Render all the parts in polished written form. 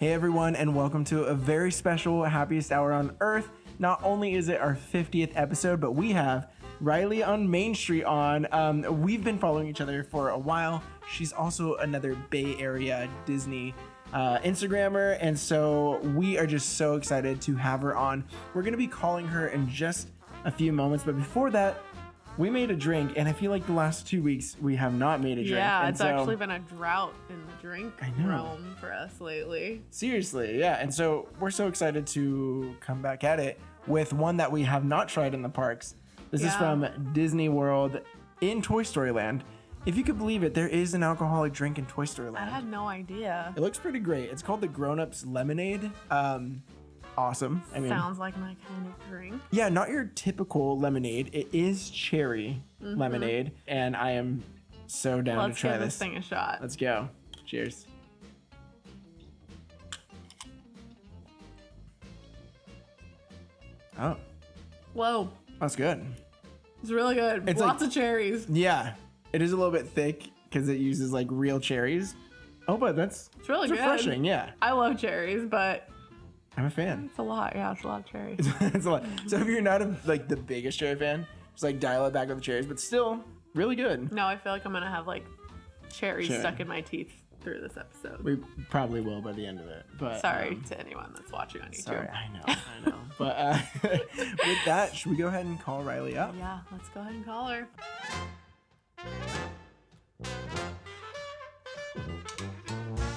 Hey everyone, and welcome to a very special Happiest Hour on Earth. Not only is it our 50th episode, but we have Rylee on Main Street on. We've been following each other for a while. She's also another Bay Area Disney Instagrammer, and so we are just so excited to have her on. We're going to be calling her in just a few moments, but before that, we made a drink, and I feel like the last 2 weeks we have not made a drink. Yeah, and it's actually been a drought in the drink know. realm for us lately. Seriously, yeah. And so we're so excited to come back at it with one that we have not tried in the parks. This is from Disney World in Toy Story Land. If you could believe it, there is an alcoholic drink in Toy Story Land. I had no idea. It looks pretty great. It's called the Grown Ups Lemonade. Awesome. I mean, sounds like my kind of drink. yeah, not your typical lemonade. It is cherry lemonade, and I am so down to try Let's give this. this thing a shot. Let's go. Cheers. Oh, Whoa, that's good. it's really good. It's Lots like- of cherries. Yeah, it is a little bit thick because it uses like real cherries. Oh, but It's really it's good. refreshing. Yeah, I love cherries, but I'm a fan. it's a lot. Yeah, it's a lot of cherries. It's a lot. So if you're not like the biggest cherry fan, just like dial it back with the cherries, but still really good. No, I feel like I'm gonna have like cherries Sure. stuck in my teeth through this episode. We probably will by the end of it. But Sorry to anyone that's watching on YouTube. sorry, I know. But with that, should we go ahead and call Rylee up? Yeah, let's go ahead and call her.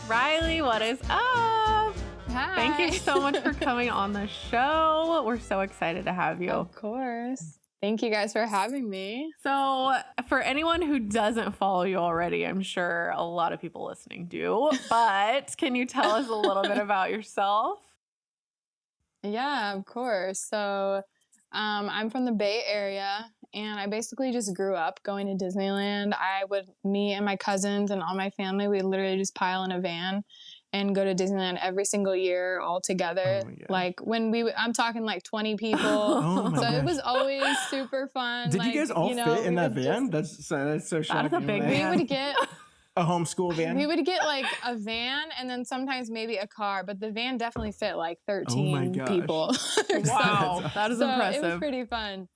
Rylee, what is up? Hi. Thank you so much for coming on the show. We're so excited to have you. Of course. Thank you guys for having me. So, for anyone who doesn't follow you already, I'm sure a lot of people listening do, but can you tell us a little bit about yourself? Yeah, of course. So, I'm from the Bay Area, and I basically just grew up going to Disneyland. Me and my cousins and all my family, we literally just pile in a van and go to Disneyland every single year all together. Oh my gosh. Like I'm talking like 20 people. Oh my So gosh. it was always super fun. Did like, you guys all know, fit in we that would van? That's so shocking. That is a big Like, van. We would get a homeschool van. We would get like a van and then sometimes maybe a car, but the van definitely fit like 13 gosh. people. Wow, that is So it was impressive. pretty fun.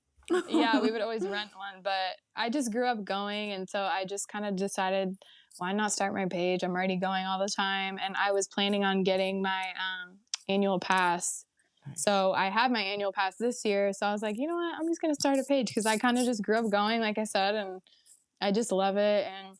Yeah, we would always rent one, but I just grew up going, and so I just kind of decided, why not start my page? I'm already going all the time, and I was planning on getting my annual pass. So I had my annual pass this year, so I was like, you know what? I'm just going to start a page because I kind of just grew up going, like I said, and I just love it. And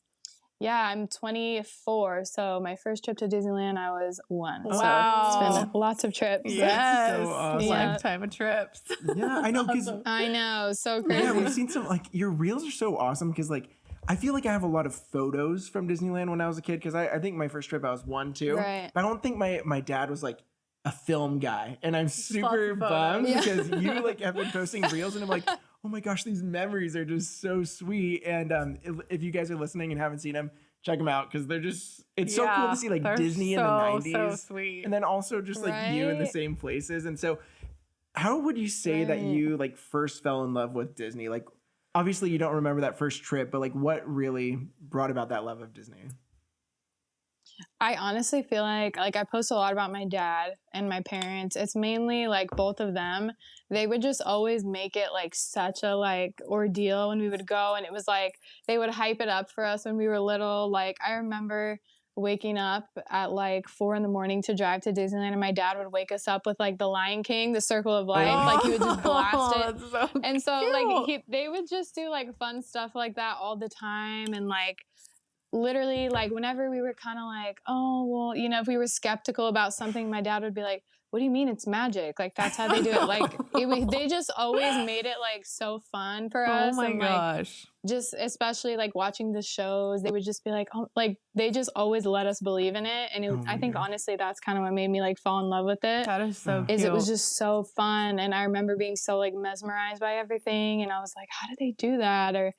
yeah, I'm 24, so my first trip to Disneyland, I was 1. Wow. So it's been lots of trips. Yes, so awesome. Yeah. lifetime of trips. Yeah, I know, because I know, so crazy. yeah, we've seen some, like, your reels are so awesome because, like, I feel like I have a lot of photos from Disneyland when I was a kid because I think my first trip I was 1, 2. Right. But I don't think my dad was, like, a film guy. And I'm super of photos. bummed Yeah. because you, like, have been posting reels and I'm like, oh my gosh, these memories are just so sweet. And if you guys are listening and haven't seen them, check them out because they're just, it's so cool to see, like, they're Disney in the 90s. So sweet. And then also just, like, you in the Right. same places. And so how would you say that Right. you, like, first fell in love with Disney? Like, obviously you don't remember that first trip, but, like, what really brought about that love of Disney? I honestly feel like I post a lot about my dad and my parents. It's mainly like both of them. They would just always make it like such a like ordeal when we would go, and it was like they would hype it up for us when we were little. Like I remember waking up at like 4 a.m. to drive to Disneyland, and my dad would wake us up with like The Lion King, The Circle of Life. Like he would just blast it. That's so And so cute. like they would just do like fun stuff like that all the time, and like literally like whenever we were kind of like, oh well, you know, if we were skeptical about something, my dad would be like, what do you mean it's magic? Like that's how they do it. Like they just always made it like so fun for us. Oh my and, like, gosh. just especially like watching the shows, they would just be like, oh, like they just always let us believe in it. And Oh my I think gosh. honestly that's kind of what made me like fall in love with it. That is so cute. Is it was just so fun, and I remember being so like mesmerized by everything, and I was like, how do they do that? Or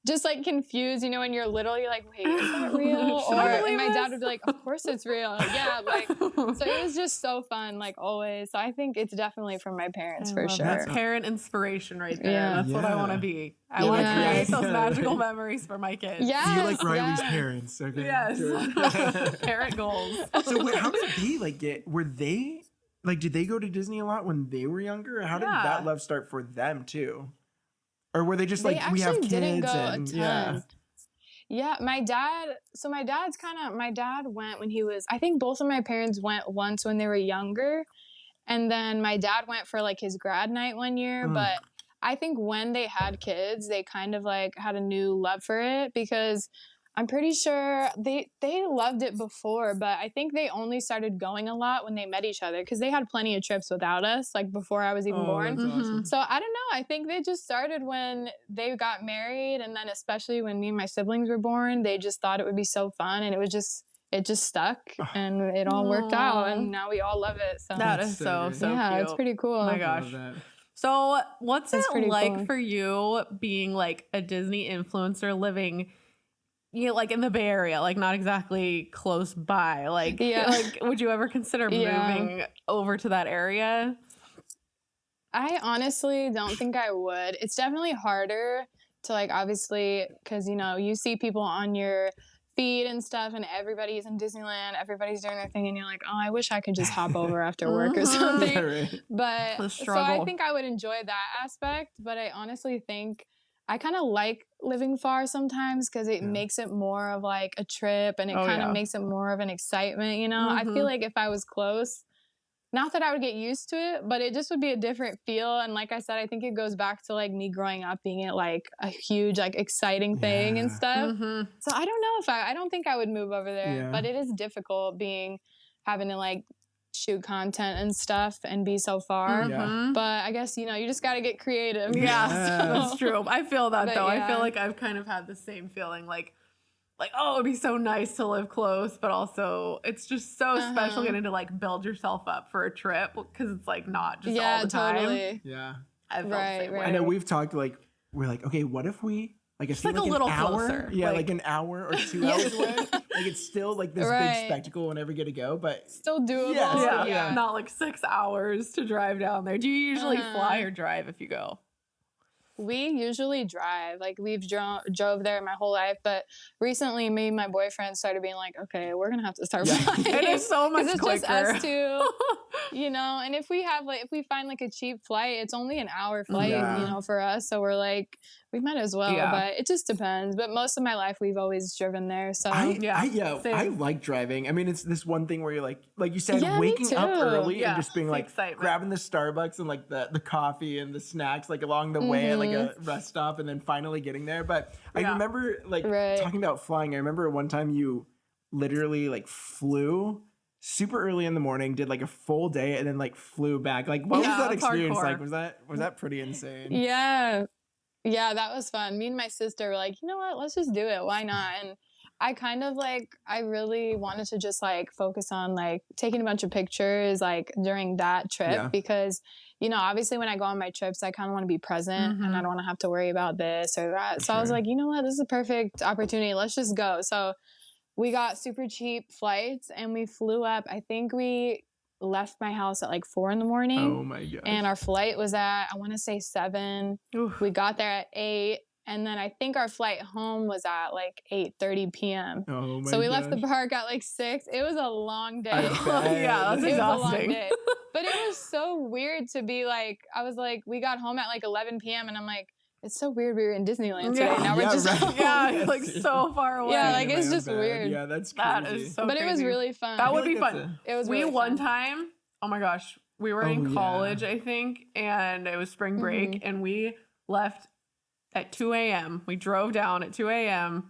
just like confused, you know, when you're literally like, wait, is that real? Should I And believe my dad this? would be like, of course it's real. Yeah, like, so it was just so fun, like always. So I think it's definitely from my parents for sure. That's parent inspiration right there. Yeah. That's what I want to be. I want to Yeah. create those Yeah. magical memories for my kids. Yes, You're like Riley's yes. parents. Okay. Yes. Parent goals. So wait, how did they did they go to Disney a lot when they were younger? Or how did Yeah. that love start for them too? Or were they just They like, we have actually kids didn't go and a ton. Yeah, my dad went when he was, I think both of my parents went once when they were younger. And then my dad went for like his grad night one year. Mm. But I think when they had kids, they kind of like had a new love for it because I'm pretty sure they loved it before, but I think they only started going a lot when they met each other because they had plenty of trips without us, like before I was even born. That's awesome. So I don't know. I think they just started when they got married, and then especially when me and my siblings were born, they just thought it would be so fun, and it just stuck, and it all worked out, Aw. and now we all love it. So That That's is so so, great. so yeah, cute. it's pretty cool. Oh my I gosh. love that. So what's It's it pretty like cool. for you being like a Disney influencer living like in the Bay Area, like not exactly close by? Like, Yeah. like would you ever consider Yeah. moving over to that area? I honestly don't think I would. It's definitely harder to like, obviously, because you know, you see people on your feed and stuff, and everybody's in Disneyland, everybody's doing their thing, and you're like, oh, I wish I could just hop over after work or Mhm. something. Yeah, right. But The so I struggle. think I would enjoy that aspect, but I honestly think I kind of like living far sometimes because it Yeah. makes it more of like a trip, and it Oh, kind of yeah. makes it more of an excitement, you know? I Mhm. feel like if I was close, not that I would get used to it, but it just would be a different feel. And like I said, I think it goes back to like me growing up being it like a huge, like exciting thing and Yeah. stuff. Mhm. So I don't know if I don't think I would move over there, Yeah. but it is difficult having to like shoot content and stuff and be so far. Yeah. Mhm. But I guess, you know, you just got to get creative. Yeah, Yeah. that's true. I feel that But though. I feel yeah. like I've kind of had the same feeling like oh, it'd be so nice to live close, but also it's just so special Uh-huh. getting to like build yourself up for a trip because it's like not just all Yeah, the time. totally. Yeah. I felt the Right, same right. way. I know we've talked we're like, okay, what if we like Just, like, a an little hour? closer, Yeah, like- like an hour or 2 Yeah. hours away. Like it's still like this Right. big spectacle whenever you get to go, but Still doable. Yeah, Yeah, not like 6 hours to drive down there. Do you usually Uh-huh. fly or drive if you go? We usually drive. Like we've drove there my whole life, but recently me and my boyfriend started being like, okay, we're gonna have to start Yeah. flying. It is so 'Cause much it's quicker. just us two, you know. And if we find like a cheap flight, it's only an hour flight, Yeah. you know, for us. So we're like, we might as well. Yeah. But it just depends. But most of my life we've always driven there. So I same. like driving. I mean, it's this one thing where you're like you said, Yeah, me waking up too. early Yeah, and just being it's the like excitement. grabbing the Starbucks and like the coffee and the snacks like along the way at like a rest stop and then finally getting there. But I Yeah. remember like Right. talking about flying. I remember one time you literally like flew super early in the morning, did like a full day, and then like flew back. Like, what Yeah, was that that's experience hardcore. like? Was that pretty insane? yeah. Yeah, that was fun. Me and my sister were like, you know what? Let's just do it. Why not? And I kind of I really wanted to just like focus on like taking a bunch of pictures like during that trip Yeah. because, you know, obviously when I go on my trips, I kind of want to be present and I don't want to have to worry about this or that. So I was Sure. like, you know what? This is a perfect opportunity. Let's just go. So we got super cheap flights and we flew up. I think we left my house at like 4 a.m. Oh my gosh. and our flight was at, I want to say 7. Oof. We got there at 8, and then I think our flight home was at like 8:30 p.m. Oh my So we left the gosh. park at like 6. It was a long day. I bet. Yeah, that's It was a long exhausting. day. But it was so weird to be like, I was like, we got home at like 11 p.m. and I'm like, it's so weird we were in Disneyland today. Yeah. Now we're Yeah, just right. home. Yeah, Yes. like so far away. Yeah, Sitting like, in it's my own just bed. weird. Yeah, that's That crazy. is so But it was crazy. really fun. That I would feel be like fun. It was We really one fun. time, oh my gosh, we were Oh, in yeah. college, I think, and it was spring break, and we left at 2 a.m. We drove down at 2 a.m.,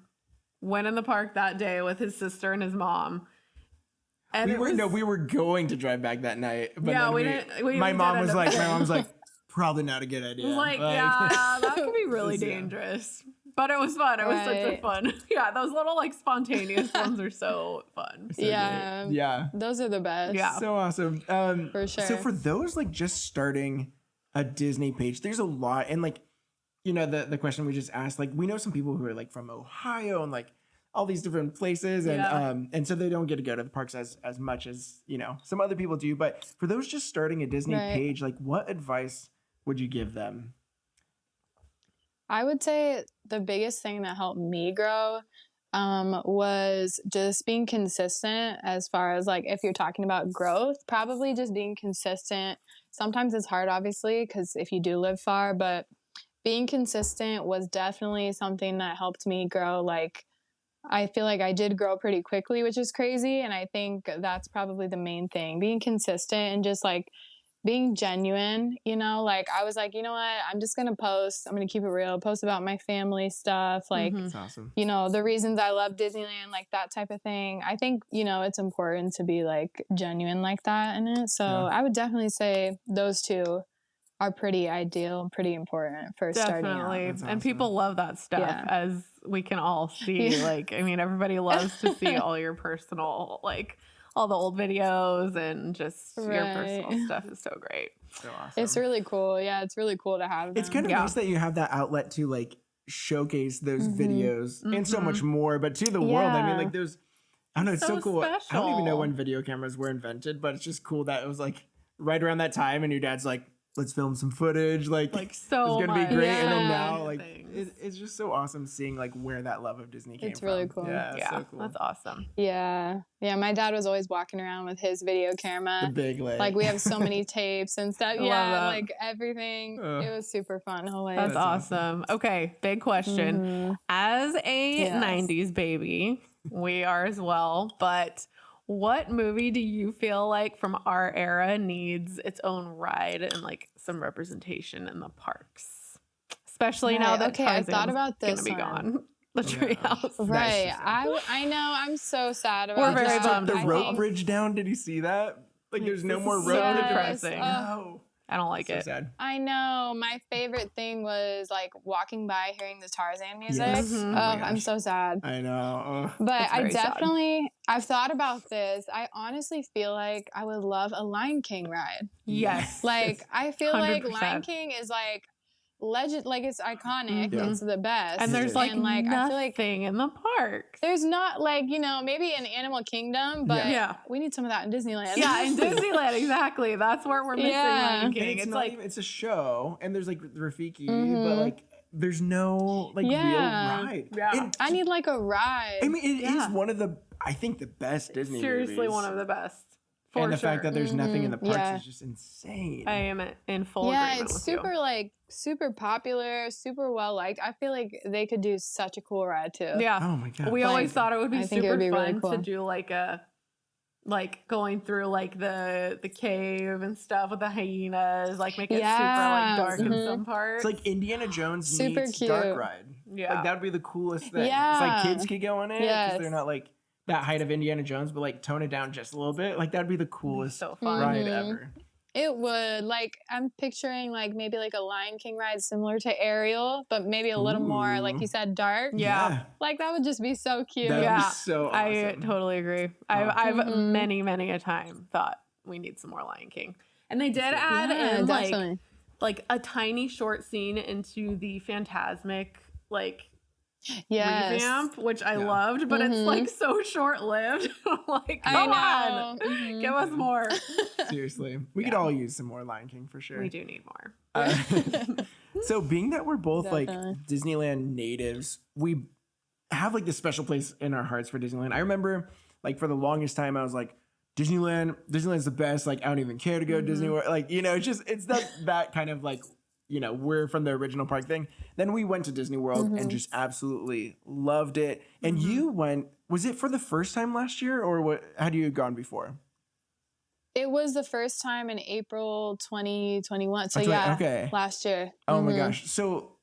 went in the park that day with his sister and his mom. And we were going to drive back that night. But Yeah, then we didn't- we my did mom end was up like, staying. probably not a good idea. It was like, yeah, that could be really Yeah. dangerous. But it was fun. It was such a Right. fun. Yeah, those little like spontaneous ones are so fun. So great. Yeah. Yeah. Those are the best. Yeah. So awesome. For So sure. for those like just starting a Disney page, there's a lot, and like you know, the question we just asked, like we know some people who are like from Ohio and like all these different places, and so they don't get to go to the parks as much as, you know, some other people do. But for those just starting a Disney page, like what advice would you give them? I would say the biggest thing that helped me grow was just being consistent as far as like, if you're talking about growth, probably just being consistent. Sometimes it's hard, obviously, because if you do live far, but being consistent was definitely something that helped me grow. Like, I feel like I did grow pretty quickly, which is crazy. And I think that's probably the main thing, being consistent and just like being genuine, you know, like I was like, you know what, I'm just going to post, I'm going to keep it real, post about my family stuff. Like, That's awesome. you know, the reasons I love Disneyland, like that type of thing. I think, you know, it's important to be like genuine like that in it. So I would definitely say those two are pretty ideal, pretty important for starting out. Definitely. Awesome. And people love that stuff, as we can all see. Yeah. Like, I mean, everybody loves to see all your personal, like, all the old videos and just your personal stuff is so great. So awesome. It's really cool. Yeah, it's really cool to have them. It's kind of nice that you have that outlet to like showcase those videos and so much more, but to the world. I mean, like those, I don't know, it's so cool. special. I don't even know when video cameras were invented, but it's just cool that it was like right around that time and your dad's like, let's film some footage. Like so it's gonna be great. And then Yeah. now like it's just so awesome seeing like where that love of Disney came from. It's really cool. Yeah, Yeah, so cool. that's awesome. Yeah. My dad was always walking around with his video camera. The big Like we have so many tapes and stuff. Love Yeah, that. like everything. It was super fun. Always. That's That's awesome. Okay, big question. As a 90s baby, we are as well, but what movie do you feel like from our era needs its own ride and like some representation in the parks? Especially now that I thought Tarzan's about this gonna be one. gone. The treehouse. Right. I know. I'm so sad about We're very that. bummed. the I rope think- bridge down. Did you see that? Like there's no This more is rope. so bridge. depressing. No. I don't like So it. sad. I know. My favorite thing was like walking by hearing the Tarzan music. Yes. Mhm. Oh my I'm gosh. so sad. I know. But It's I very sad. definitely, I've thought about this. I honestly feel like I would love a Lion King ride. Yes. Like, I feel like 100%. Lion King is like legend, like it's iconic. Yeah. It's the best. And there's like, I feel like nothing in the parks. there's not like, you know, maybe in Animal Kingdom, but Yeah. we need some of that in Disneyland. Yeah, in Disneyland, exactly. That's where we're missing Yeah. Lion And King. it's It's not like, even, it's a show, and there's like Rafiki, but Mhm. like there's no like Yeah. real ride. Yeah. And I need like a ride. I mean, it is Yeah. one of the, I think, the best Disney seriously movies. one of the best. For and the sure. fact that there's nothing in the parks Yeah. is just insane. I am in full yeah, agreement it's with super you. like super popular, super well liked. I feel like they could do such a cool ride too. Yeah. Oh my god. We always thought it would be I think it super would be really fun cool. to do like going through like the cave and stuff with the hyenas, like make it super Yeah. like dark in Mhm. some parts. It's like Indiana Jones Super meets Dark cute. Ride. Yeah. Like that would be the coolest thing. It's Yeah. like kids could go on it because Yes. they're not like that height of Indiana Jones, but like tone it down just a little bit. Like that'd be the coolest so fun. ride Mhm. ever. It would. Like I'm picturing like maybe like a Lion King ride similar to Ariel, but maybe a little more, like Ooh. you said, dark. Yeah. Like that would just be so cute. That would Yeah. be so awesome. I totally agree. I've Mhm. many a time thought we need some more Lion King. And they did add Yeah, in definitely. like a tiny short scene into the Phantasmic like Yes. revamp, which I Yeah. loved, but it's Mhm. like so short lived. Like, I come know. on, Mhm. give us more. Seriously. We could Yeah. all use some more Lion King for sure. We do need more. Uh, so being that we're both Definitely. like Disneyland natives, we have like this special place in our hearts for Disneyland. I remember like for the longest time I was like, Disneyland's the best. Like I don't even care to go to Disney World. Like, you know, it's that kind of like, you know, we're from the original park thing. Then we went to Disney World and just absolutely loved it. And you went, was it for the first time last year or what? Had you gone before? It was the first time in April 2021. So That's right, yeah, okay. last year. Oh my Mhm. gosh. So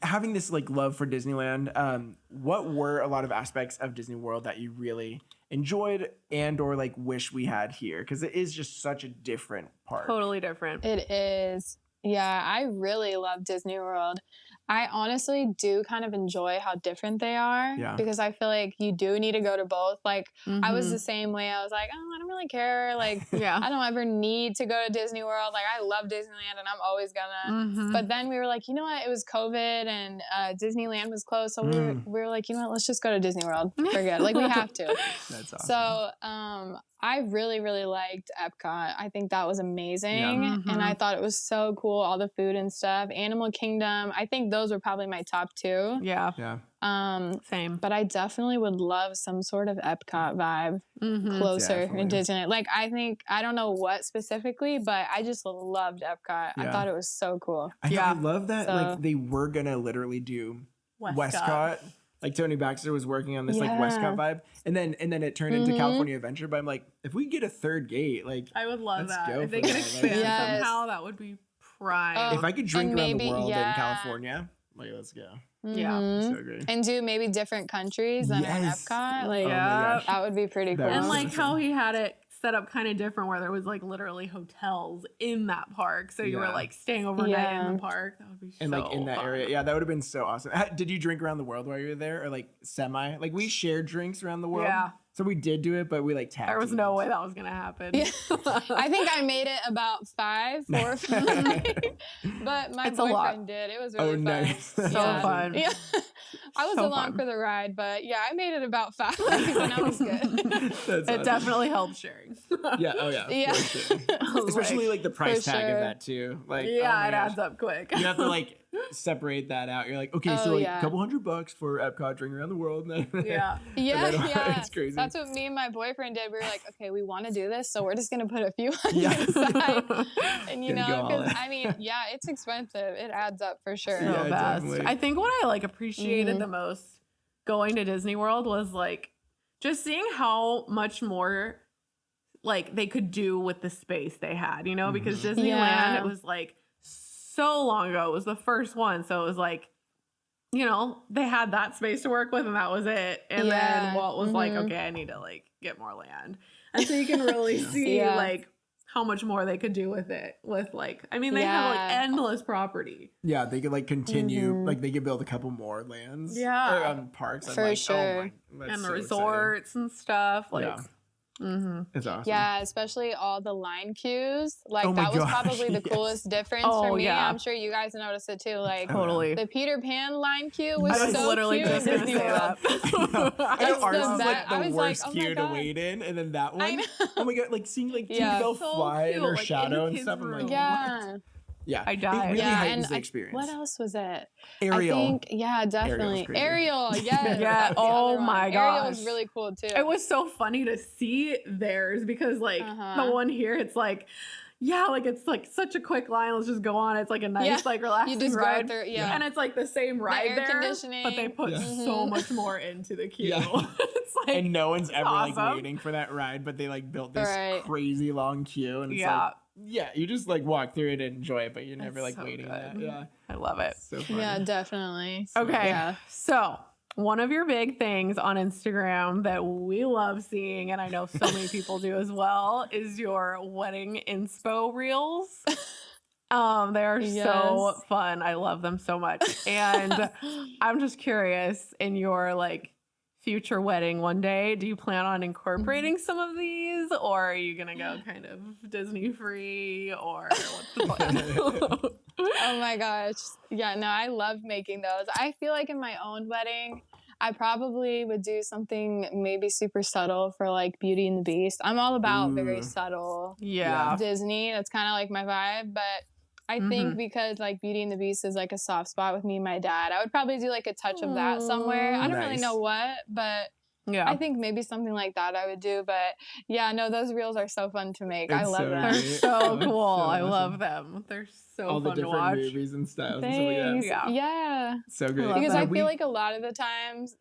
having this like love for Disneyland, what were a lot of aspects of Disney World that you really enjoyed and or like wish we had here? Because it is just such a different park. Totally different. It is. Yeah, I really love Disney World. I honestly do kind of enjoy how different they are because I feel like you do need to go to both. Like I was the same way. I was like, oh, I don't really care. Like I don't ever need to go to Disney World. Like I love Disneyland and I'm always gonna. But then we were like, you know what? It was COVID and Disneyland was closed. So we were like, you know what? Let's just go to Disney World. Forget it. Like we have to. That's awesome. So I really, really liked Epcot. I think that was amazing. And I thought it was so cool. All the food and stuff. Animal Kingdom. I think those were probably my top 2. Yeah. Same. But I definitely would love some sort of Epcot vibe closer in Disneyland. Like I don't know what specifically, but I just loved Epcot. I thought it was so cool. I love that like they were gonna literally do Westcott. Like Tony Baxter was working on this like Westcott vibe, and then it turned into California Adventure. But I'm like, if we get a third gate, like I would love that. Go if they could expand somehow, that would be prime. If I could drink around the world in California, like let's go. Yeah, so great. And do maybe different countries than in Epcot. Like that would be pretty cool. And like how he had it set up kind of different, where there was like literally hotels in that park, so you were like staying overnight in the park. That would be and like in that area, that would have been so awesome. Did you drink around the world while you were there, or like semi? Like we shared drinks around the world. Yeah. So we did do it, but we like tapped. There was no way that was gonna happen. Yeah. I think I made it about 4 or 5. But my boyfriend did. It was really fun. Nice. So fun. Yeah. I was along for the ride, but yeah, I made it about 5 and that was good. It definitely helped sharing. Yeah. Sure. Especially like the price tag of that too. Like it adds up quick. You have to like separate that out. You're like, okay, so like a couple $100 for Epcot, drink around the world. And then, yeah. It's crazy. That's what me and my boyfriend did. We were like, okay, we want to do this, so we're just gonna put a few $100 aside. And you know, because I mean, it's expensive. It adds up for sure. So best. I think what I like appreciated the most going to Disney World was like just seeing how much more like they could do with the space they had, you know, because Disneyland, it was like so long ago. It was the first one. So it was like, you know, they had that space to work with and that was it. And then Walt was like, okay, I need to like get more land. And so you can really see like how much more they could do with it. With like, I mean, they have like endless property. Yeah, they could like continue, like they could build a couple more lands. Yeah. Or parks. For sure. And the resorts and stuff. Like, It's awesome. Yeah, especially all the line queues. Like that was probably the coolest difference for me. Yeah. I'm sure you guys noticed it too. Like the Peter Pan line queue was so literally cute. just gonna say that. I know ours was like the worst queue to wait in, and then that one. Oh my god, like seeing like Tinkerbell fly in her shadow and stuff. I'm like, what? Yeah, I died. It really heightens the experience. What else was it? Ariel. I think, definitely. Ariel, yes. Yeah. Oh my gosh. Ariel was really cool too. It was so funny to see theirs because like the one here, it's like, like it's like such a quick line. Let's just go on. It's like a nice, like relaxing ride. Go through, and it's like the same ride air there, conditioning. but they put so much more into the queue. It's like, and no one's ever like waiting for that ride, but they like built this crazy long queue, and it's like. Yeah, you just like walk through it and enjoy it, but you're never like waiting that. Yeah, I love it. So funny. Yeah, definitely. Okay, so one of your big things on Instagram that we love seeing, and I know so many people do as well, is your wedding inspo reels. They are so fun. I love them so much, and I'm just curious in your like future wedding one day, do you plan on incorporating some of these, or are you gonna go kind of Disney free, or what's the plan? Oh my gosh, no, I love making those. I feel like in my own wedding I probably would do something maybe super subtle for like Beauty and the Beast. I'm all about very subtle Disney. That's kind of like my vibe, but I think because like Beauty and the Beast is like a soft spot with me and my dad, I would probably do like a touch of that somewhere. I don't really know what, but I think maybe something like that I would do. But those reels are so fun to make. I love them. They're so cool. I love them. They're so all fun the to watch. different movies and styles. Thanks. And yeah. So great. Because I feel like a lot of the times,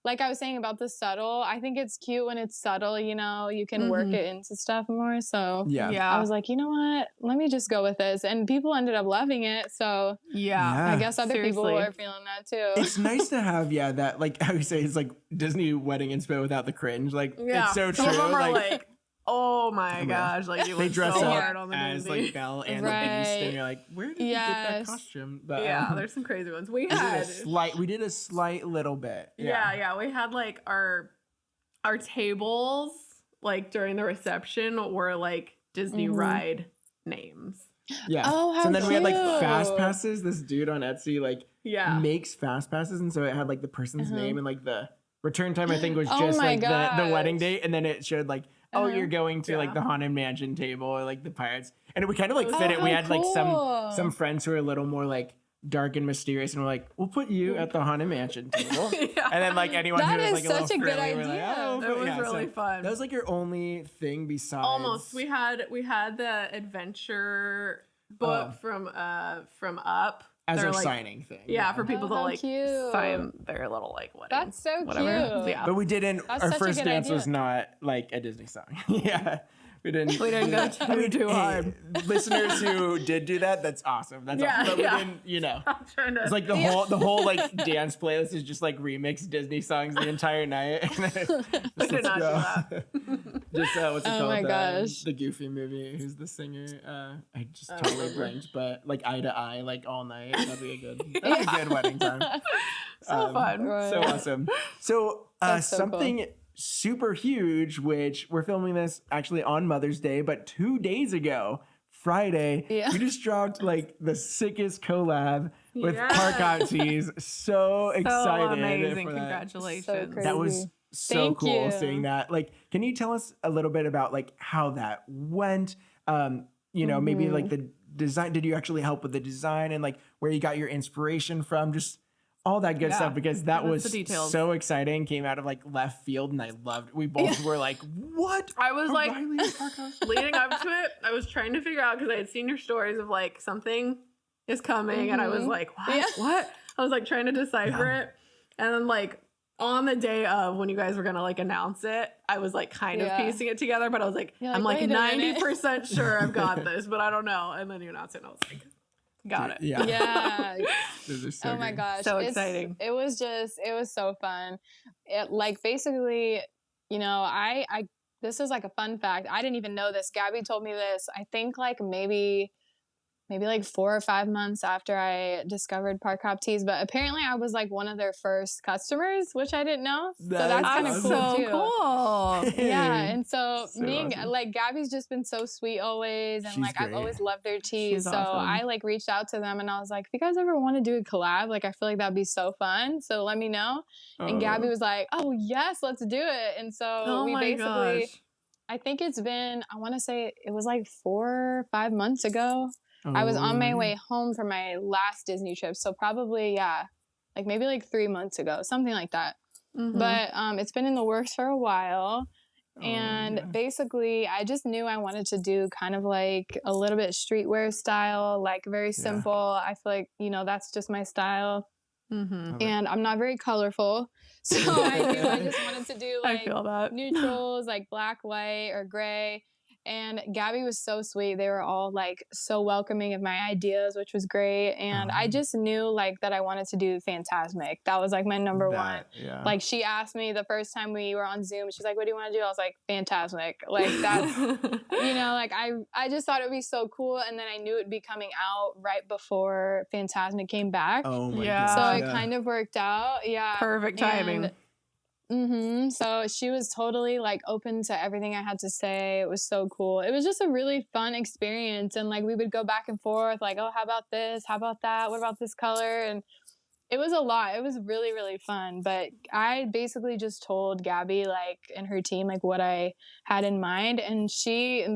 like I was saying about the subtle, I think it's cute when it's subtle, you know, you can work it into stuff more. So I was like, you know what, let me just go with this. And people ended up loving it. So I guess other people are feeling that too. It's nice to have, that like how you say, it's like Disney wedding inspo without the cringe. Like it's so true. Some of them are like Oh my Yeah. gosh! Like it They was dress so up hard on the as movie. like Belle and the Right. Beast, and you're like, where did you get that Yes. costume? But Yeah, there's some crazy ones. We we did a had slight little bit. yeah. We had like our tables like during the reception were like Disney ride names. Yeah. Oh, how so then we had like cute. fast passes. This dude on Etsy like Yeah. makes fast passes, and so it had like the person's name and like the return time. I think was Oh just my like the wedding gosh. date, and then it showed like, oh, you're going to like Yeah. the Haunted Mansion table or like the Pirates, and we kind of like Oh, fit it. We how had like cool. some friends who are a little more like dark and mysterious, and we're like, we'll put you at the Haunted Mansion table, Yeah. and then like anyone That who was is like a little such a good frilly, we're like, idea. oh, It was yeah, really so fun. That was like your only thing besides Almost. We had the adventure book from Up. as They're our like, signing thing. Yeah, for people Oh, to how like cute. sign their little like wedding. That's so whatever. cute. Yeah. But we didn't. That's Our such a first good dance idea. was not like a Disney song. Yeah, we didn't. We didn't go too hard. Listeners who did do that, that's awesome. That's Yeah, awesome. But yeah. we didn't. You know, I'm trying to it's like the whole like dance playlist is just like remix Disney songs the entire night. We did not do that. Just what's it Oh called? my gosh. The Goofy movie. Who's the singer? I just totally blanked. But like Eye to Eye, like all night. That'd be a good wedding time. So fun. Right. So awesome. So, That's so cool. something super huge, which we're filming this actually on Mother's Day, but 2 days ago, Friday, Yeah. you just dropped like the sickest collab with Yes. Park Out Tees. So excited. amazing. for that. Congratulations. So crazy. That was so Thank cool you. seeing that. Like, can you tell us a little bit about like how that went? You know, maybe like the design. Did you actually help with the design and like where you got your inspiration from? Just all that good Yeah. stuff, because that Give us was the details. so exciting. Came out of like left field, and I loved. We both were like, "What?" I was like, Rylee in Park House? leading up to it, I was trying to figure out because I had seen your stories of like something is coming, and I was like, what? Yeah. What? I was like trying to decipher Yeah. it, and then like on the day of when you guys were gonna like announce it, I was like kind of Yeah. piecing it together, but I was like, You're I'm like like, wait a minute. 90% sure I've got this, but I don't know. And then you announced it, and I was like, got it. Yeah. Yeah. Those are so Oh my good. gosh. So exciting. It was so fun. It like basically, you know, I this is like a fun fact. I didn't even know this. Gabby told me this. I think like maybe like 4 or 5 months after I discovered Park Hop Tees, but apparently I was like one of their first customers, which I didn't know. So that's kind of That's cool so too. cool. Yeah, and so, So me and awesome. like Gabby's just been so sweet always, and She's like I've great. always loved their teas. She's So awesome. I like reached out to them and I was like, if you guys ever want to do a collab, like I feel like that'd be so fun. So let me know. And Gabby was like, oh yes, let's do it. And so Oh we my basically, gosh. I think it's been, I want to say it was like 4 or 5 months ago. I was on my way home from my last Disney trip. So probably, yeah, like maybe like 3 months ago, something like that. Mhm. But it's been in the works for a while. Oh, And yeah. basically, I just knew I wanted to do kind of like a little bit streetwear style, like very simple. I feel like, you know, that's just my style. Mhm. Love it. And I'm not very colorful. So I knew I just wanted to do I like feel that. neutrals, like black, white, or gray. And Gabby was so sweet. They were all like so welcoming of my ideas, which was great. And I just knew like that I wanted to do Phantasmic. That was like my number one. Yeah. Like she asked me the first time we were on Zoom, she's like, what do you want to do? I was like, Phantasmic. Like that's, you know, like I just thought it would be so cool. And then I knew it'd be coming out right before Phantasmic came back. oh my Yeah. So gosh. it kind of worked out. Yeah. Perfect timing. So she was totally like open to everything I had to say. It was so cool. It was just a really fun experience. And like we would go back and forth, like, oh, how about this? How about that? What about this color? And it was a lot. It was really, really fun. But I basically just told Gabby, like, and her team, like, what I had in mind. And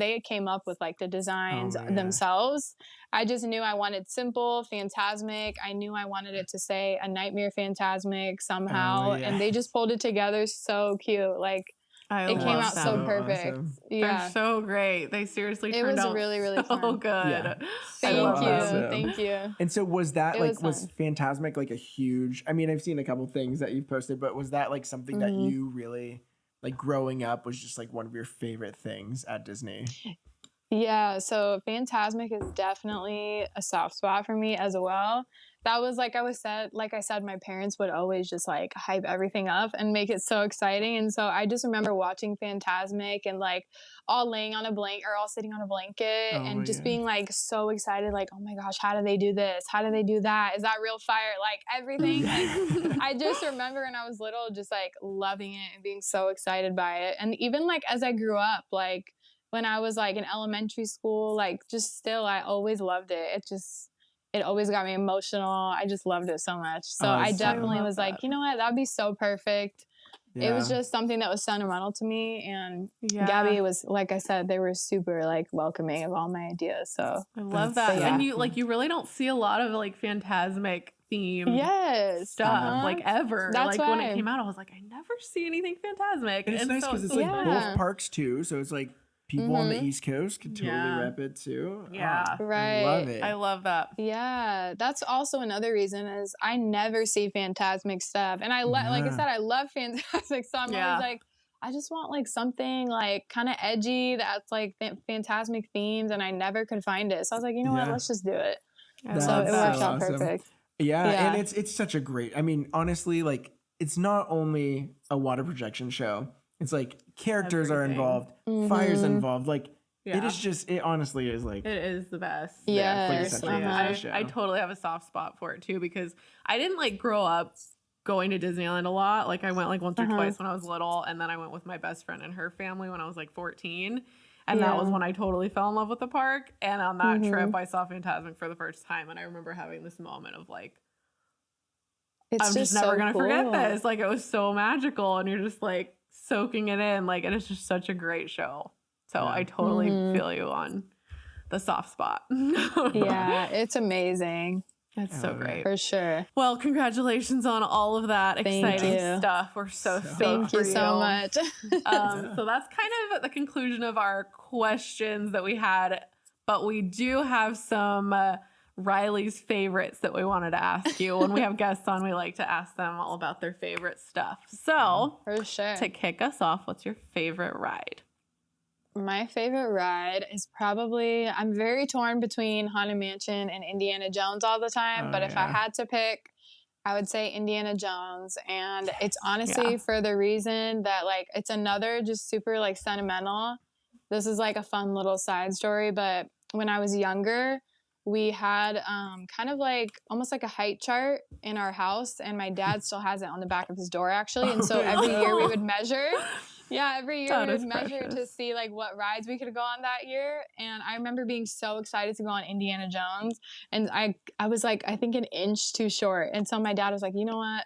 they came up with, like, the designs Oh, yeah. themselves. I just knew I wanted simple, Phantasmic. I knew I wanted it to say a nightmare Phantasmic somehow. Oh, yeah. And they just pulled it together so cute. Like, I it came love out them. so So perfect. awesome. Yeah. They're so great. They seriously It turned was out really, really so fun. good. Yeah. I Thank love you. them. Awesome. Thank you. And so was that It like was was fun. Phantasmic like a huge? I mean, I've seen a couple things that you've posted, but was that like something that you really like growing up was just like one of your favorite things at Disney? Yeah, so Phantasmic is definitely a soft spot for me as well. That was like I said, my parents would always just like hype everything up and make it so exciting. And so I just remember watching Phantasmic and like all laying on a blanket or all sitting on a blanket Oh and my just gosh. being like so excited, like, oh my gosh, how do they do this? How do they do that? Is that real fire? Like everything. Like I just remember when I was little, just like loving it and being so excited by it. And even like as I grew up, like when I was like in elementary school, like just still, I always loved it. It always got me emotional. I just loved it so much. So Oh, I it's I definitely love was like, that. you know what? That'd be so perfect. It was Yeah. just something that was sentimental to me. And Yeah. Gabby was, like I said, they were super like welcoming of all my ideas. So I love That's that. so And yeah. you really don't see a lot of like Phantasmic themed Yes. stuff like ever. That's Like when it why. came out, I was like, I never see anything Phantasmic. And it's nice so because it's so like fun. both Yeah. parks too. So it's like people on the Mhm. East Coast could totally Yeah. rep it too. Yeah. I love Right. it. I love that. Yeah, that's also another reason is I never see Phantasmic stuff. And like I Yeah. said, I love Phantasmic, so I'm Yeah. always like, I just want like something like kind of edgy that's like Phantasmic themes, and I never could find it. So I was like, you know what, Yeah. let's just do it. I So love it that. worked so out awesome. perfect. Yeah, and Yeah. it's such a great. I mean, honestly, like it's not only a water projection show. It's like characters are Everything. involved, fires Mhm. involved. Like Yeah. it is just. It honestly is like It is the best. yeah, Yes. quintessential Uh-huh. Disney show. I totally have a soft spot for it too because I didn't like grow up going to Disneyland a lot. Like I went like once or twice when I was little, and then I went with my best friend and her family when I was like 14. And that was Yeah. when I totally fell in love with the park. And on that Mhm. trip, I saw Phantasmic for the first time. And I remember having this moment of like, It's I'm just so never going to forget cool. this. Like it was so magical. And you're just like soaking it in. Like, and it's just such a great show. So Yeah. I totally Mhm. feel you on the soft spot. Yeah, it's amazing It's I so love it. great. for sure. Well, congratulations on all of that Thank exciting you. stuff. We're so stoked Thank for you so much. So that's kind of the conclusion of our questions that we had, but we do have some Riley's favorites that we wanted to ask you. When we have guests on, we like to ask them all about their favorite stuff. So For sure. to kick us off, what's your favorite ride? My favorite ride is probably, I'm very torn between Haunted Mansion and Indiana Jones all the time, Oh, but if I yeah. had to pick, I would say Indiana Jones. And it's honestly Yeah. for the reason that like it's another just super like sentimental. This is like a fun little side story, but when I was younger, we had kind of like almost like a height chart in our house, and my dad still has it on the back of his door actually. And so every year we would measure. Yeah, every year That we is would measure to precious. see like what rides we could go on that year. And I remember being so excited to go on Indiana Jones. And I was like, I think an inch too short. And so my dad was like, you know what?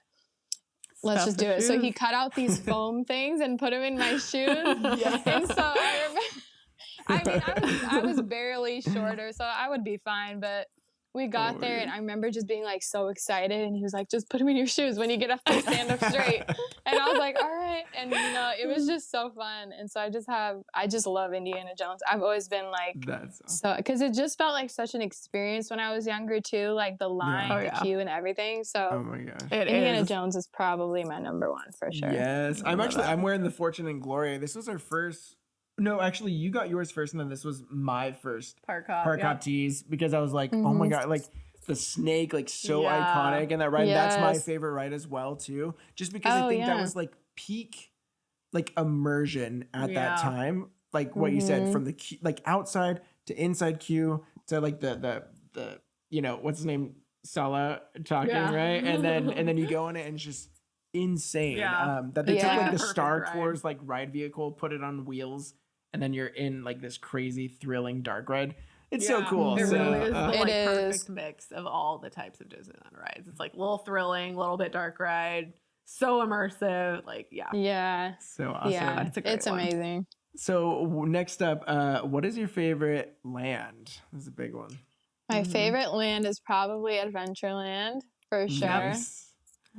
Let's Stuff just the do it. So he shoes. cut out these foam things and put them in my shoes. Yes. And so I remember, I was barely shorter, so I would be fine. But we got there, and I remember just being like so excited. And he was like, "Just put them in your shoes when you get up to stand up straight." And I was like, "All right." And it was just so fun. And so I just love Indiana Jones. I've always been like That's awesome. so because it just felt like such an experience when I was younger too, like the line, Oh, the yeah. queue, and everything. So Oh my gosh. It Indiana is. Jones is probably my number one for sure. Yes, I love that. I'm wearing the Fortune and Glory. This was our first. No, actually, you got yours first, and then this was my first Park hop. park yeah. hop tees because I was like, oh my Mhm. god, like the snake, like so Yeah. iconic, and that ride. That's my Yes. favorite ride as well too. Just because I Oh, think that yeah. was like peak, like immersion at Yeah. that time. Like what you said, Mhm. from the queue, like outside to inside queue to like the what's his name, Sala talking, Yeah. right, and then you go in it and it's just insane. Yeah. That they Yeah. took Like like the the perfect Star ride. Tours like ride vehicle, put it on wheels, and then you're in like this crazy thrilling dark ride. It's so Yeah, cool. It So, really is the It like is. perfect mix of all the types of Disneyland rides. It's like a little thrilling, a little bit dark ride, so immersive. Like, yeah. Yeah. so awesome. Yeah. It's a great one. amazing. So next up, what is your favorite land? This is a big one. My Mhm. favorite land is probably Adventureland for sure. Nice.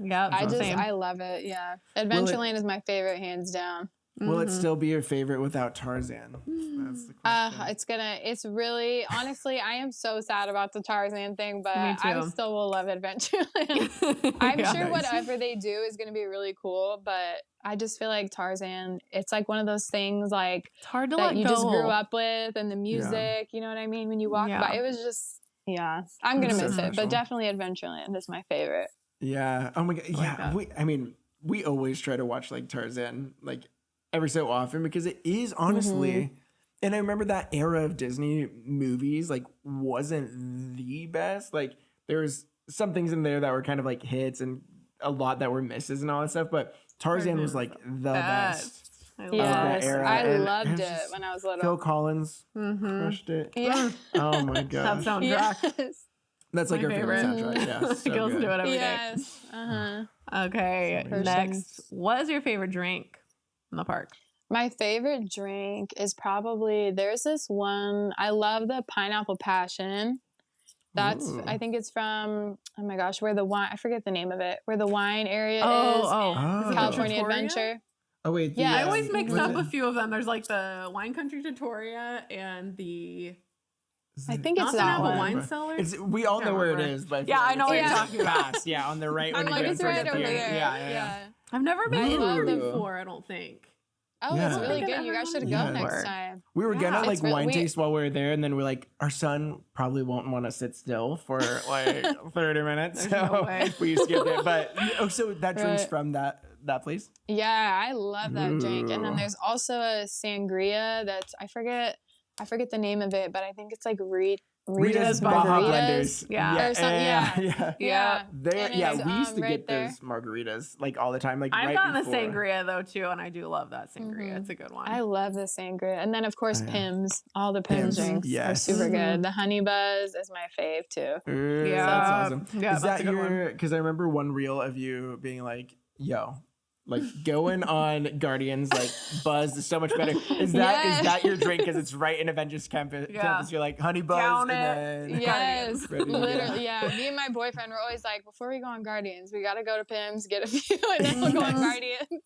Yep. I That's just awesome. I love it. Yeah. Adventureland is my favorite hands down. Will it still be your favorite without Tarzan? That's the question. It's really, honestly, I am so sad about the Tarzan thing, but Me I too. still will love Adventureland. I'm Yeah. sure Nice. whatever they do is going to be really cool, but I just feel like Tarzan, it's like one of those things like It's hard to that let you go. just grew up with, and the music, you know what I mean? When you walk Yeah. by, it was just, I'm going It's to so miss it, special. but definitely Adventureland is my favorite. Yeah. Oh my god. like Yeah. that. We always try to watch like Tarzan like every so often because it is honestly. And I remember that era of Disney movies like wasn't the best. Like there was some things in there that were kind of like hits and a lot that were misses and all that stuff. But Tarzan was like the best. I love that Yes, era, I and loved it's it just when I was little. Phil Collins crushed it. Yeah. Oh my that gosh. soundtrack. Yes. That's like My our favorite favorite. soundtrack. Yeah. So Girls good. do it every day. Yes. Okay, So next. What is your favorite drink in the park? My favorite drink is probably there's this one. I love the pineapple passion. That's Ooh. I think it's from oh my gosh, where the wine I forget the name of it. Where the wine area is Oh. in Is it California Trattoria? Adventure. Oh wait. Yeah, I always mix was up it- a few of them. There's like the Wine Country Trattoria and the is I it- think it's not the that Napa one. Wine Cellar. It's we all Can't know where it remember. is, but Yeah, I know what you're it's talking about. past, yeah, on the right when I'm you're like, getting it's towards right the over theater. there. Yeah. I've never been I to love it them. before. I don't think. Oh, Yeah. it's really I think good. You guys should go Yeah. next time. We were gonna Yeah. like It's re- wine we- taste while we were there, and then we're like, our son probably won't want to sit still for like 30 minutes, There's so no way. we skipped it. But so that drink's Right. from that place. Yeah, I love that drink. And then Ooh. there's also a sangria that's I forget the name of it, but I think it's like Rita's Baja Margaritas. Blenders. Yeah. Or something, yeah. Yeah. There, And yeah, it's, we used to right get there. those margaritas like all the time. Like I've right gotten the before. sangria though too, and I do love that sangria. Mhm. It's a good one. I love the sangria. And then of course Oh, yeah. Pimm's. All the Pimm's, Pimm's drinks are yes. super Mhm. good. The honey buzz is my fave too. Ooh, Yeah. that's awesome. Yeah, Is that's that a good one. your? Because I remember one reel of you being like, "Yo, like going on Guardians, like Buzz is so much better." Is Yes. that your drink? Because it's right in Avengers campus. Yeah. You're like Honey Buzz, Down and then Yes, Ready to go. literally. Yeah, me and my boyfriend were always like, before we go on Guardians, we gotta go to Pimm's, get a few, and then we'll go on Guardians.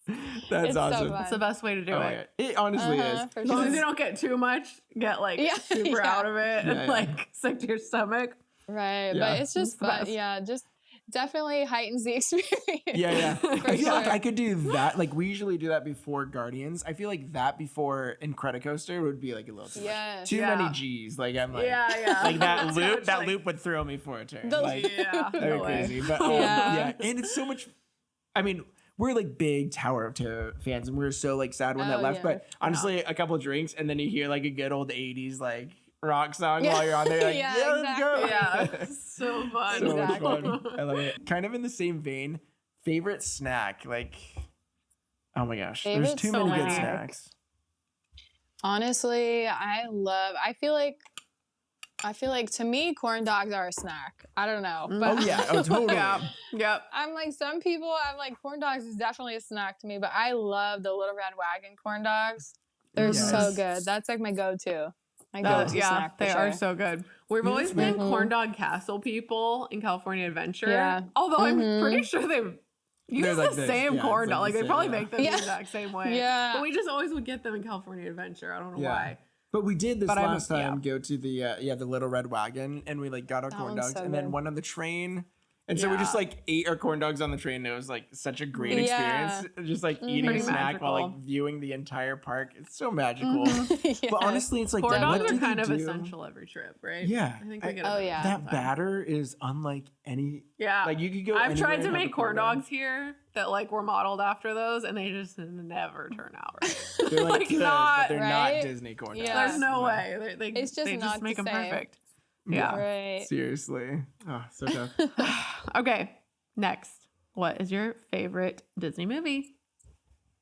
That's It's so awesome. fun. That's the best way to do Oh my it. God. It honestly is. For As long as sure. you don't get too much, get like Yeah, super yeah. out of it Yeah, and yeah. like sick to your stomach. Right, Yeah. but it's just It's the fun. best. Yeah, just definitely heightens the experience. Yeah. For I feel like sure. I could do that. Like we usually do that before Guardians. I feel like that before Incredicoaster would be like a little too much. Yes. Too Yeah. many G's. Like I'm like, Yeah. like that Too loop. much, That like- loop would throw me for a turn. The- Like Yeah. that'd be no way. crazy. But Yeah. yeah, and it's so much. I mean, we're like big Tower of Terror fans, and we were so like sad when that Oh, left. yeah. But honestly, a couple of drinks, and then you hear like a good old '80s like rock song Yeah. while you're on there. Like, Yeah, yeah, let's go. Yeah. So fun. So much Exactly. fun. I love it. Kind of in the same vein, favorite snack, like, oh my gosh, there's Favorite too many good snack. snacks. Honestly, I feel like to me, corn dogs are a snack. I don't know, but Oh yeah, oh totally. Yeah. Yep. I'm like some people. I'm like corn dogs is definitely a snack to me, but I love the Little Red Wagon corn dogs. They're so Yes. good. That's like my go-to. My Oh, go-to yeah, snack. For they sure. are so good. We've Yeah, always that's been right. corn dog castle people in California Adventure. Yeah. Although I'm Mhm. pretty sure they use like the this. same Yeah, corn it's dog. like Like the they same, probably yeah. make them Yeah. the exact same way. Yeah. But we just always would get them in California Adventure. I don't know Yeah. why. But we did this But I'm- last time. yeah. Go to the Little Red Wagon, and we like got our That corn one's dogs, so and then good. one on the train. And so we just Yeah. like ate our corn dogs on the train. And it was like such a great Yeah. experience. Just like eating a Pretty snack while like magical. viewing the entire park. It's so magical. Yeah. But honestly, it's like Corn what dogs do are they kind of do? essential every trip, right? Yeah. I think we get Oh, it yeah. That sometime. batter is unlike any. Yeah. Like you could go. I've anywhere tried and to have a make corn dog. dogs here that like were modeled after those, and they just never turn out right. They're like, Like, good, not- but they're not right? Disney corn dogs. Yeah. There's no way. They It's just they not just make the them same. perfect. Yeah. Right. Seriously. Oh, so tough. Okay. Next, what is your favorite Disney movie?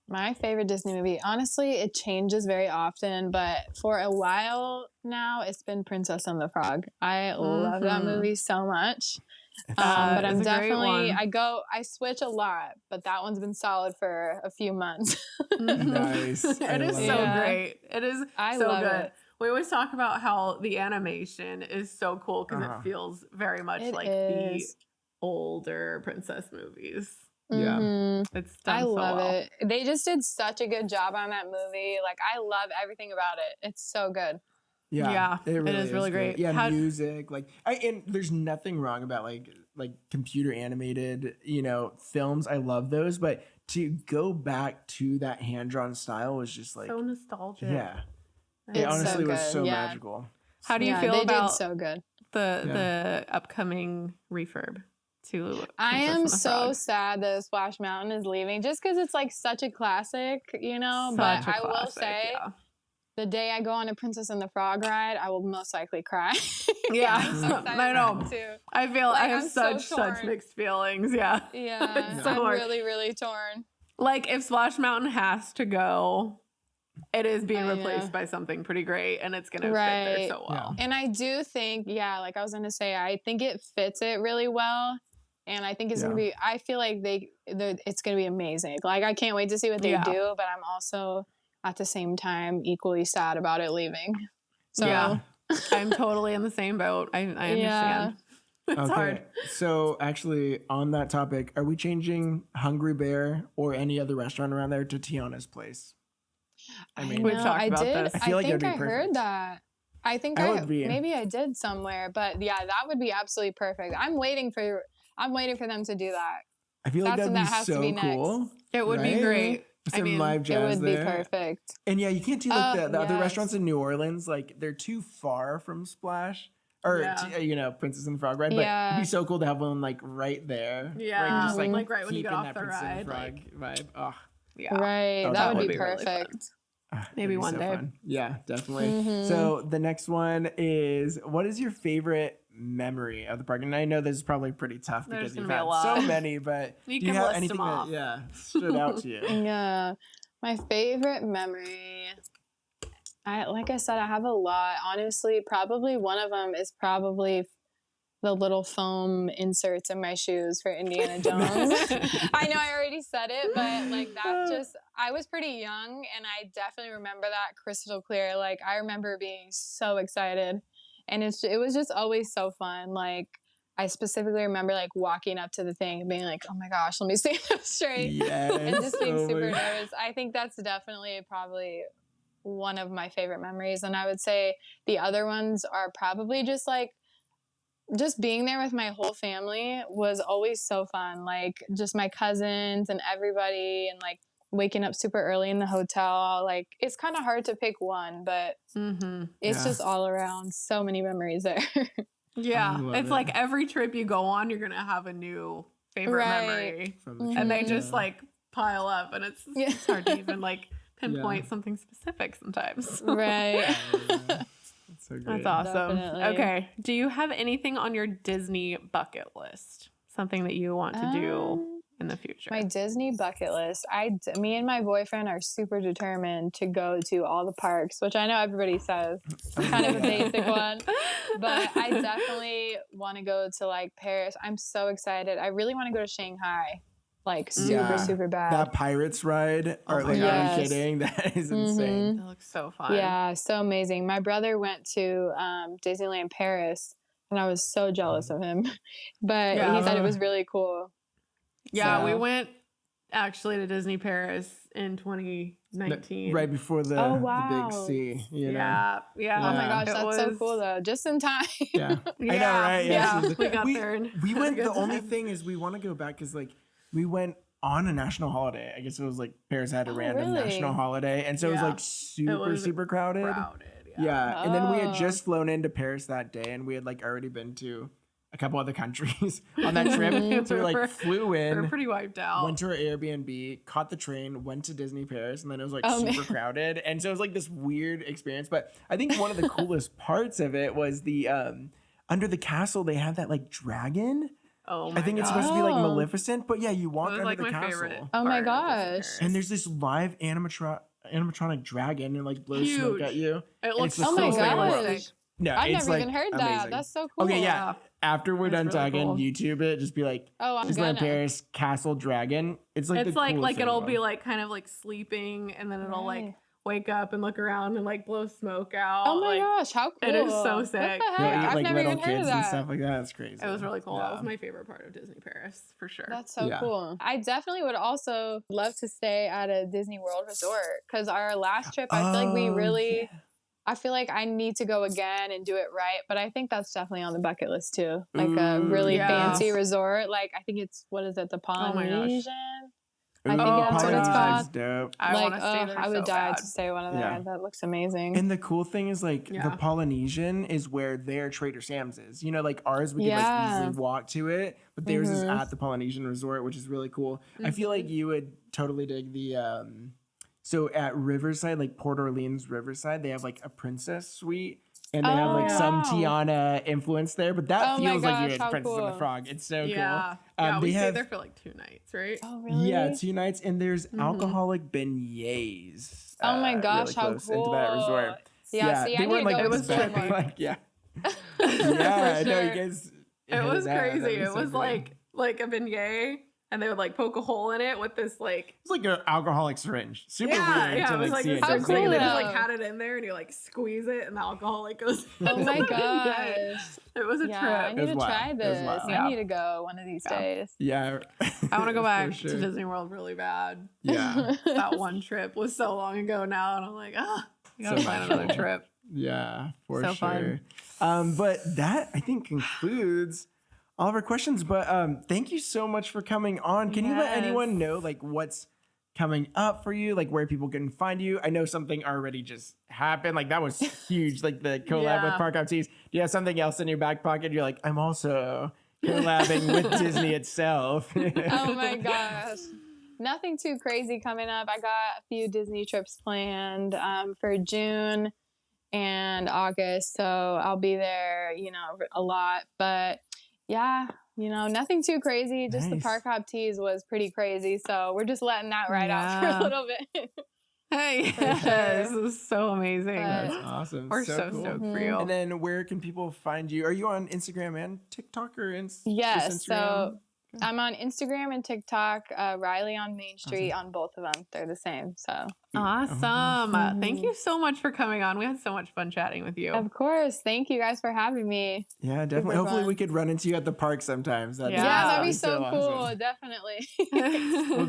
My favorite Disney movie, honestly, it changes very often, but for a while now, it's been Princess and the Frog. I love that Mhm. movie so much. That But I'm is a great definitely, one. I switch a lot, but that one's been solid for a few months. Nice. I It is love so it. great. It is I so love good. it. We always talk about how the animation is so cool because Uh-huh. it feels very much It like is. the older princess movies. Yeah. It's done I so love well. it. They just did such a good job on that movie. Like, I love everything about it. It's so good. Yeah, it is really good. great. Yeah, music, like and there's nothing wrong about like computer animated, films. I love those, but to go back to that hand-drawn style was just like so nostalgic. yeah. It It's honestly so was good. so Yeah. magical. How do you Yeah, feel they about did so good. the upcoming refurb to I Princess am and the so Frog? sad that Splash Mountain is leaving just because it's like such a classic, but Such a I will classic, say yeah. the day I go on a Princess and the Frog ride, I will most likely cry. Yeah, I'm so excited I know. for that too. I feel Like, I have I'm so such torn. mixed feelings. Yeah. Yeah, It's so I'm hard. really, really torn. Like if Splash Mountain has to go, it is being I replaced know. by something pretty great, and it's gonna fit there Right. so well. And I do think, like I was gonna say, I think it fits it really well. And I think it's gonna be. I feel like it's gonna be amazing. Like I can't wait to see what they do. But I'm also at the same time equally sad about it leaving. So yeah, I'm totally in the same boat. I understand. It's hard. So actually, on that topic, are we changing Hungry Bear or any other restaurant around there to Tiana's Place? I we've know, talked I about did. this. I feel like think that'd I be heard perfect. that. I think maybe I did somewhere, but yeah, that would be absolutely perfect. I'm waiting for them to do that. I feel like that'd be so cool. It would be great. Some live jazz it would there. be perfect. And yeah, you can't do like the other yes. restaurants in New Orleans. Like they're too far from Splash or Princess and the Frog ride. But it'd be so cool to have one like right there. Yeah, just, like right when you get keeping off that the Princess and ride. the Frog vibe. Oh, yeah, right. Oh, that would be really perfect. Maybe one day. Fun. Yeah, definitely. So the next one is, what is your favorite memory of the park? And I know this is probably pretty tough because you've had so many, but do you have anything that stood out to you? Yeah, my favorite memory. Like I said, I have a lot. Honestly, probably one of them is probably the little foam inserts in my shoes for Indiana Jones. I know I already said it, but like I was pretty young and I definitely remember that crystal clear. Like I remember being so excited and it was just always so fun. Like I specifically remember like walking up to the thing and being like, oh my gosh, let me stand up straight. Yes, and just being super nervous. I think that's definitely probably one of my favorite memories. And I would say the other ones are probably just being there with my whole family was always so fun. Like just my cousins and everybody and like waking up super early in the hotel. Like it's kind of hard to pick one, but it's just all around so many memories there. Yeah. It's like every trip you go on, you're going to have a new favorite memory. And they just like pile up and it's hard to even like pinpoint something specific sometimes. Right. So great. That's awesome. Definitely. Okay. Do you have anything on your Disney bucket list? Something that you want to do in the future? My Disney bucket list. Me and my boyfriend are super determined to go to all the parks, which I know everybody says kind of a basic one, but I definitely want to go to like Paris. I'm so excited. I really want to go to Shanghai. Like super bad. That Pirates ride. Are you kidding? That is insane. That looks so fun. Yeah, so amazing. My brother went to Disneyland Paris and I was so jealous of him. But he said it was really cool. Yeah, we went actually to Disney Paris in 2019. Right before the big C. Yeah. Oh my gosh, that's so cool though. Just in time. Yeah. I know, right? Yeah. We got there. And we went. The only thing is we want to go back because like we went on a national holiday. I guess it was like Paris had a random national holiday. And so it was like super crowded. Yeah. And then we had just flown into Paris that day and we had like already been to a couple other countries on that trip. So we like flew in. We were pretty wiped out. Went to our Airbnb, caught the train, went to Disney Paris, and then it was like super crowded. And so it was like this weird experience. But I think one of the coolest parts of it was the under the castle, they have that like dragon. Oh my I think it's supposed to be like Maleficent, but yeah, you walk under the castle. Oh my gosh. And there's this live animatronic dragon and like blows smoke at you. It looks oh my gosh. No, I've it's never like even heard amazing. that. That's so cool. Okay, yeah. After we're done really talking, cool. YouTube it. Just be like, Disneyland Paris Castle Dragon. It's like it's the like coolest it'll thing be like kind of like sleeping, and then it'll like wake up and look around and like blow smoke out. Oh my like, gosh, how cool. It is so What sick. the heck? Eat, I've like never little even heard of kids and that. stuff like that. It's crazy. It was really cool. Yeah. That was my favorite part of Disney Paris for sure. That's so Yeah. cool. I definitely would also love to stay at a Disney World resort because our last trip, I feel like we really, yeah. I feel like I need to go again and do it right. But I think that's definitely on the bucket list too. Like a really yeah. fancy resort. Like I think it's, what is it, the Oh my gosh. Polynesian? Ooh, I think that's what it's Polynesia's called. dope. I like, want to stay there I would so die bad. to stay one of there. Yeah. That looks amazing. And the cool thing is like Yeah. the Polynesian is where their Trader Sam's is. You know, like ours, we could like Yeah. easily walk to it, but theirs is at the Polynesian resort, which is really cool. I feel like you would totally dig the so at Riverside, like Port Orleans Riverside, they have like a princess suite. And they have like some wow. Tiana influence there, but that Oh my feels like you're gosh, at how Princess and the cool. Frog. It's so Yeah. cool. Yeah, we they stayed have there for like 2 nights, right? Oh, really? yeah, 2 nights, and there's alcoholic beignets. Oh my gosh, really how close into that cool. resort. Yeah, see, I they need weren't to like go It was explore expecting, more. like yeah, yeah. For No, you sure. guys. It hit was that. crazy. That It so was good. like a beignet, and they would like poke a hole in it with this like. It's like an alcoholic syringe. Super Yeah, weird yeah, to it was like like see this it. How big just thing, like and they cool, just that. like had it in there, and you like squeeze it, and the alcohol like goes. Oh my Yeah. gosh. It was a Yeah, I trip. need was to wild. try It was this. wild. Yeah. I need to go one of these Yeah. days. Yeah, I want to go for back sure. to Disney World really bad. Yeah, That one trip was so long ago now, and I'm like, you gotta So plan much another fun. trip. yeah, for So sure. fun. But that I think concludes all of our questions. But thank you so much for coming on. Can you let anyone Yes. know like what's coming up for you, like where people can find you? I know something already just happened. Like that was huge, like the collab with Yeah. Park Hop Tees. Do you have something else in your back pocket? You're like, I'm also collabing with Disney itself. Oh my gosh. Nothing too crazy coming up. I got a few Disney trips planned for June and August. So I'll be there, a lot. But yeah, nothing too crazy. Just the Nice. Park Hop Tees was pretty crazy. So we're just letting that ride out for Yeah. a little bit. Hey, For yes, sure. this is so amazing. But- That's awesome. We're so cool. stoked for you. And then where can people find you? Are you on Instagram and TikTok or just Yes. So Instagram? I'm on Instagram and TikTok, Rylee on Main Street on both of them. They're the same. So Awesome. Thank Mhm. you so much for coming on. We had so much fun chatting with you. of course, thank you guys for having me. Yeah, definitely. Super Hopefully we fun. could run into you at the park sometimes. Yeah. That'd be that'd so cool. awesome. Definitely. We'll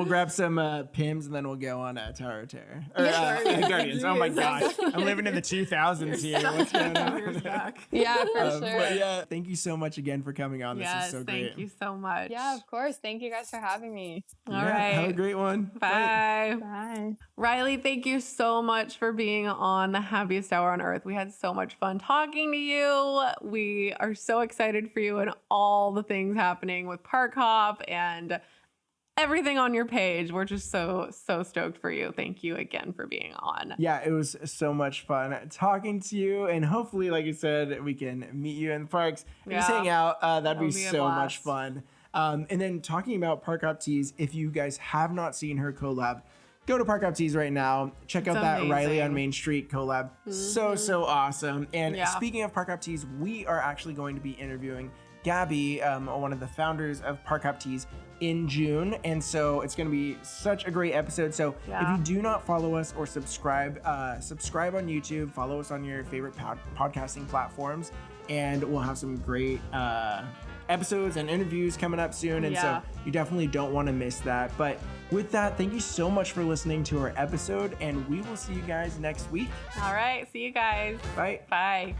grab some Pims and then we'll go on Tower of Terror. Or, Yeah. Guardians. Oh my Jeez. gosh. I'm living in the 2000s here. What's going Years on? back. Yeah, for sure. But yeah, thank you so much again for coming on. This Yes, is so great. thank you so much. Yeah, of course. Thank you guys for having me. All Yeah, right. Have a great one. Bye. Bye. Rylee, thank you so much for being on the happiest hour on earth. We had so much fun talking to you. We are so excited for you and all the things happening with Park Hop and everything on your page. We're just so stoked for you. Thank you again for being on. Yeah, it was so much fun talking to you, and hopefully, like you said, we can meet you in the parks and just Yeah. hang out. That'd That be would be a so much blast. fun. And then talking about Park Hop Tees, if you guys have not seen her collab, go to Park Hop Tees right now. Check It's out that Rylee amazing. on Main Street collab. So awesome. And Yeah. speaking of Park Hop Tees, we are actually going to be interviewing Gabby, one of the founders of Park Hop Tees, in June. And so it's going to be such a great episode. So if Yeah. you do not follow us or subscribe on YouTube, follow us on your favorite podcasting platforms, and we'll have some great episodes and interviews coming up soon. And Yeah. so you definitely don't want to miss that. But with that, thank you so much for listening to our episode, and we will see you guys next week. All right. See you guys. Bye. Bye.